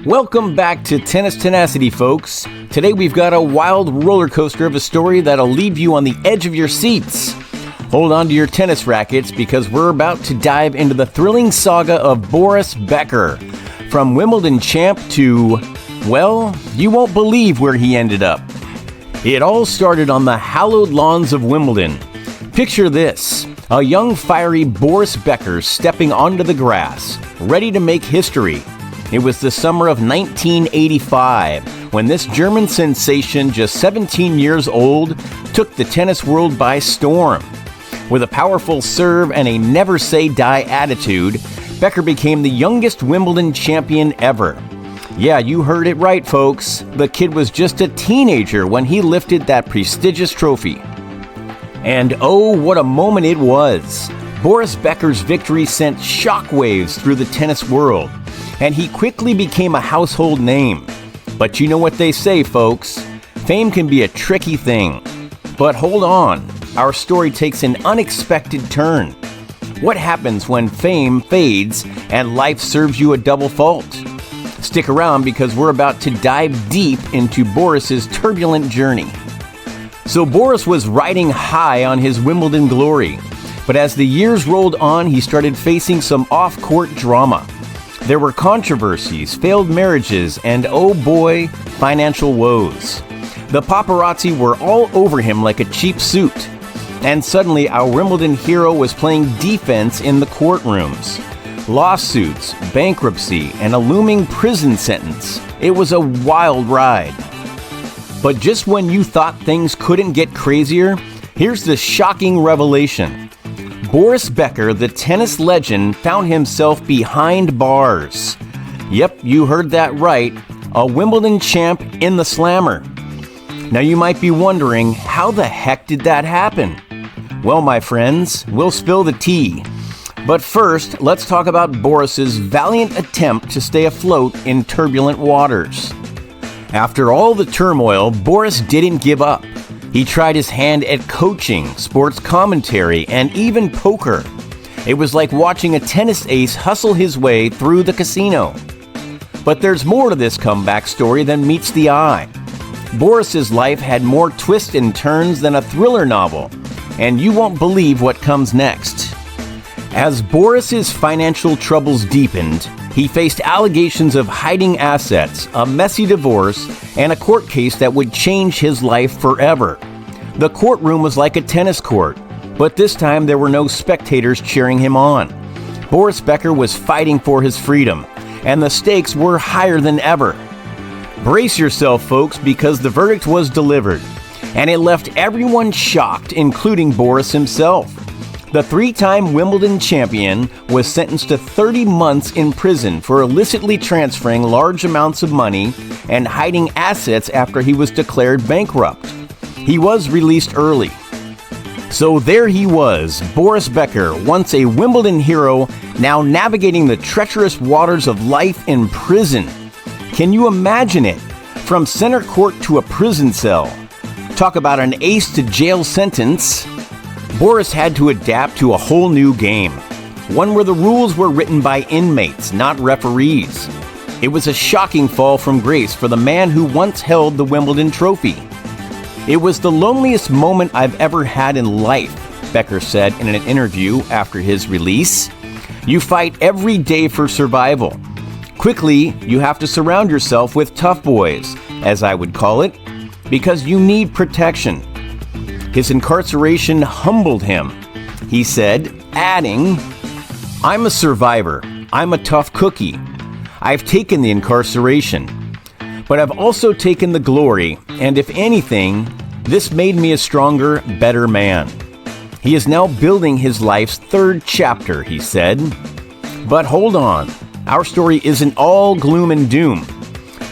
Welcome back to Tennis Tenacity, folks. Today we've got a wild roller coaster of a story that'll leave you on the edge of your seats. Hold on to your tennis rackets because we're about to dive into the thrilling saga of Boris Becker. From Wimbledon champ to, well, you won't believe where he ended up. It all started on the hallowed lawns of Wimbledon. Picture this, a young fiery Boris Becker stepping onto the grass, ready to make history. It was the summer of 1985 when this German sensation, just 17 years old, took the tennis world by storm. With a powerful serve and a never-say-die attitude, Becker became the youngest Wimbledon champion ever. Yeah, you heard it right, folks. The kid was just a teenager when he lifted that prestigious trophy. And oh, what a moment it was! Boris Becker's victory sent shockwaves through the tennis world, and he quickly became a household name. But you know what they say, folks. Fame can be a tricky thing. But hold on, our story takes an unexpected turn. What happens when fame fades and life serves you a double fault? Stick around because we're about to dive deep into Boris's turbulent journey. So Boris was riding high on his Wimbledon glory, but as the years rolled on, he started facing some off-court drama. There were controversies, failed marriages, and oh boy, financial woes. The paparazzi were all over him like a cheap suit. And suddenly our Wimbledon hero was playing defense in the courtrooms. Lawsuits, bankruptcy, and a looming prison sentence. It was a wild ride. But just when you thought things couldn't get crazier, here's the shocking revelation. Boris Becker, the tennis legend, found himself behind bars. Yep, you heard that right. A Wimbledon champ in the slammer. Now you might be wondering, how the heck did that happen? Well, my friends, we'll spill the tea. But first, let's talk about Boris's valiant attempt to stay afloat in turbulent waters. After all the turmoil, Boris didn't give up. He tried his hand at coaching, sports commentary, and even poker. It was like watching a tennis ace hustle his way through the casino. But there's more to this comeback story than meets the eye. Boris's life had more twists and turns than a thriller novel, and you won't believe what comes next. As Boris's financial troubles deepened, he faced allegations of hiding assets, a messy divorce, and a court case that would change his life forever. The courtroom was like a tennis court, but this time there were no spectators cheering him on. Boris Becker was fighting for his freedom, and the stakes were higher than ever. Brace yourself, folks, because the verdict was delivered, and it left everyone shocked, including Boris himself. The three-time Wimbledon champion was sentenced to 30 months in prison for illicitly transferring large amounts of money and hiding assets after he was declared bankrupt. He was released early. So there he was, Boris Becker, once a Wimbledon hero, now navigating the treacherous waters of life in prison. Can you imagine it? From center court to a prison cell. Talk about an ace to jail sentence. Boris had to adapt to a whole new game, one where the rules were written by inmates, not referees. It was a shocking fall from grace for the man who once held the Wimbledon trophy. It was the loneliest moment I've ever had in life, Becker said in an interview after his release. You fight every day for survival. Quickly, you have to surround yourself with tough boys, as I would call it, because you need protection. His incarceration humbled him, he said, adding, "I'm a survivor. I'm a tough cookie. I've taken the incarceration, but I've also taken the glory, and if anything, this made me a stronger, better man." He is now building his life's third chapter, he said. But hold on, our story isn't all gloom and doom.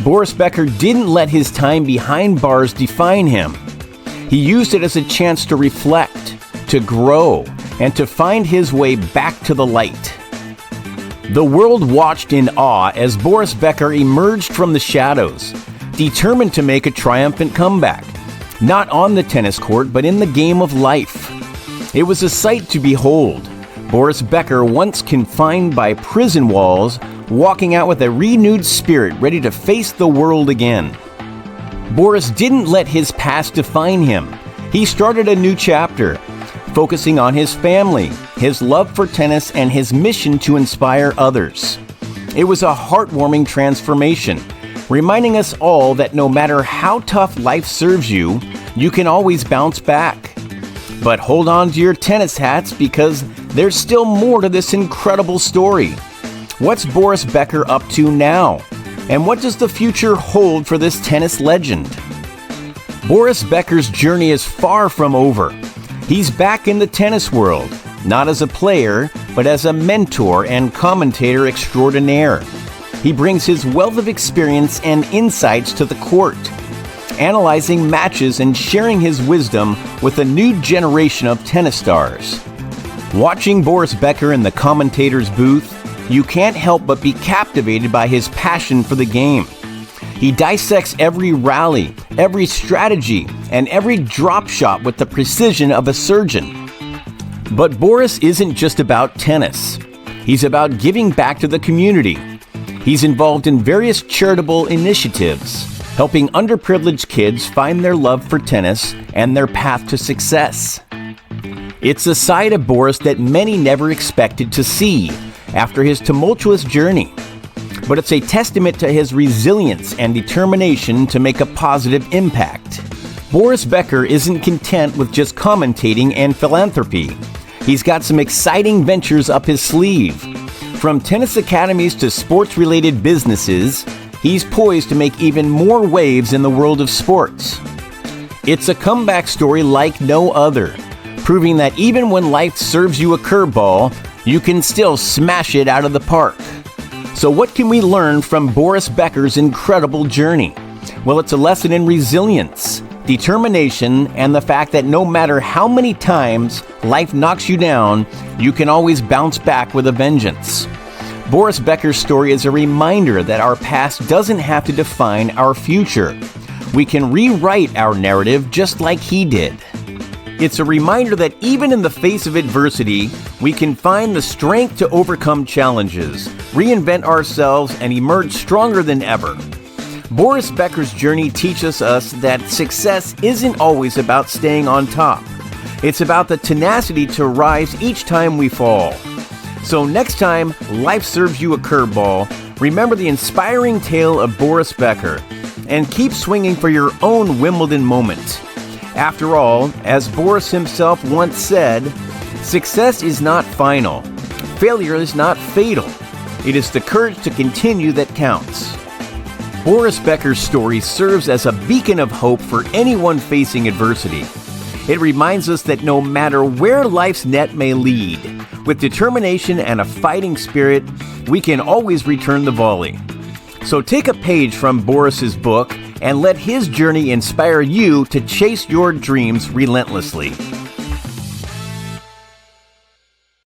Boris Becker didn't let his time behind bars define him. He used it as a chance to reflect, to grow, and to find his way back to the light. The world watched in awe as Boris Becker emerged from the shadows, determined to make a triumphant comeback, not on the tennis court, but in the game of life. It was a sight to behold. Boris Becker, once confined by prison walls, walking out with a renewed spirit, ready to face the world again. Boris didn't let his past define him. He started a new chapter, focusing on his family, his love for tennis, and his mission to inspire others. It was a heartwarming transformation, reminding us all that no matter how tough life serves you, you can always bounce back. But hold on to your tennis hats, because there's still more to this incredible story. What's Boris Becker up to now? And what does the future hold for this tennis legend? Boris Becker's journey is far from over. He's back in the tennis world, not as a player, but as a mentor and commentator extraordinaire. He brings his wealth of experience and insights to the court, analyzing matches and sharing his wisdom with a new generation of tennis stars. Watching Boris Becker in the commentator's booth, you can't help but be captivated by his passion for the game. He dissects every rally, every strategy, and every drop shot with the precision of a surgeon. But Boris isn't just about tennis. He's about giving back to the community. He's involved in various charitable initiatives, helping underprivileged kids find their love for tennis and their path to success. It's a side of Boris that many never expected to see after his tumultuous journey. But it's a testament to his resilience and determination to make a positive impact. Boris Becker isn't content with just commentating and philanthropy. He's got some exciting ventures up his sleeve. From tennis academies to sports-related businesses, he's poised to make even more waves in the world of sports. It's a comeback story like no other, proving that even when life serves you a curveball, you can still smash it out of the park. So what can we learn from Boris Becker's incredible journey? Well, it's a lesson in resilience, determination, and the fact that no matter how many times life knocks you down, you can always bounce back with a vengeance. Boris Becker's story is a reminder that our past doesn't have to define our future. We can rewrite our narrative just like he did. It's a reminder that even in the face of adversity, we can find the strength to overcome challenges, reinvent ourselves, and emerge stronger than ever. Boris Becker's journey teaches us that success isn't always about staying on top. It's about the tenacity to rise each time we fall. So next time life serves you a curveball, remember the inspiring tale of Boris Becker and keep swinging for your own Wimbledon moment. After all, as Boris himself once said, success is not final. Failure is not fatal. It is the courage to continue that counts. Boris Becker's story serves as a beacon of hope for anyone facing adversity. It reminds us that no matter where life's net may lead, with determination and a fighting spirit, we can always return the volley. So take a page from Boris's book and let his journey inspire you to chase your dreams relentlessly.